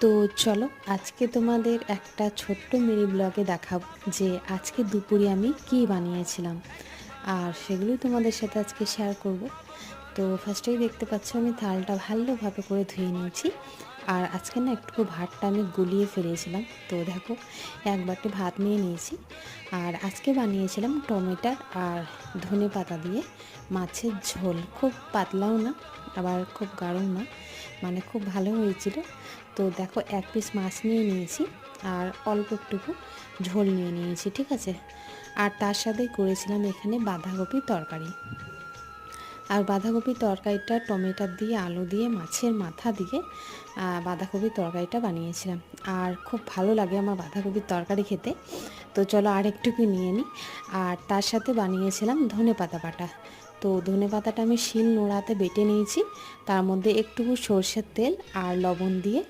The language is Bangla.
তো চলো আজকে তোমাদের একটা ছোট্ট মিনি ব্লগে দেখাবো যে আজকে দুপুরে আমি কি বানিয়েছিলাম, আর সেগুলোই তোমাদের সাথে আজকে শেয়ার করব। তো ফার্স্টেই দেখতে পাচ্ছ আমি থালটা ভালোভাবে করে ধুয়ে নিয়েছি। আর আজকে না একটু ভাতটা আমি গুলিয়ে ফেলেছিলাম, তো দেখো এক বাটি ভাত নিয়ে নিয়েছি। আর আজকে বানিয়েছিলাম টমেটো আর ধনে পাতা দিয়ে মাছের ঝোল, খুব পাতলাও না আবার খুব গাঢ়ও না, মানে খুব ভালো হয়েছিল। তো দেখো এক পিস মাছ নিয়ে নিয়েছি আর অল্প একটুকু ঝোল নিয়ে নিয়েছি, ঠিক আছে। আর তার সাথে করেছিলাম এখানে বাঁধাকপির তরকারি। আর বাঁধাকপির তরকারিটা টমেটো দিয়ে আলু দিয়ে মাছের মাথা দিয়ে বাঁধাকপির তরকারিটা বানিয়েছিলাম। আর খুব ভালো লাগে আমার বাঁধাকপির তরকারি খেতে। তো চলো আর একটুকু নিয়ে নিই। আর তার সাথে বানিয়েছিলাম ধনেপাতা বাটা। তো ধনেপাতাটা আমি শিল নোড়াতে বেটে নিয়েছি, তার মধ্যে একটুকু সরষের তেল আর লবণ দিয়ে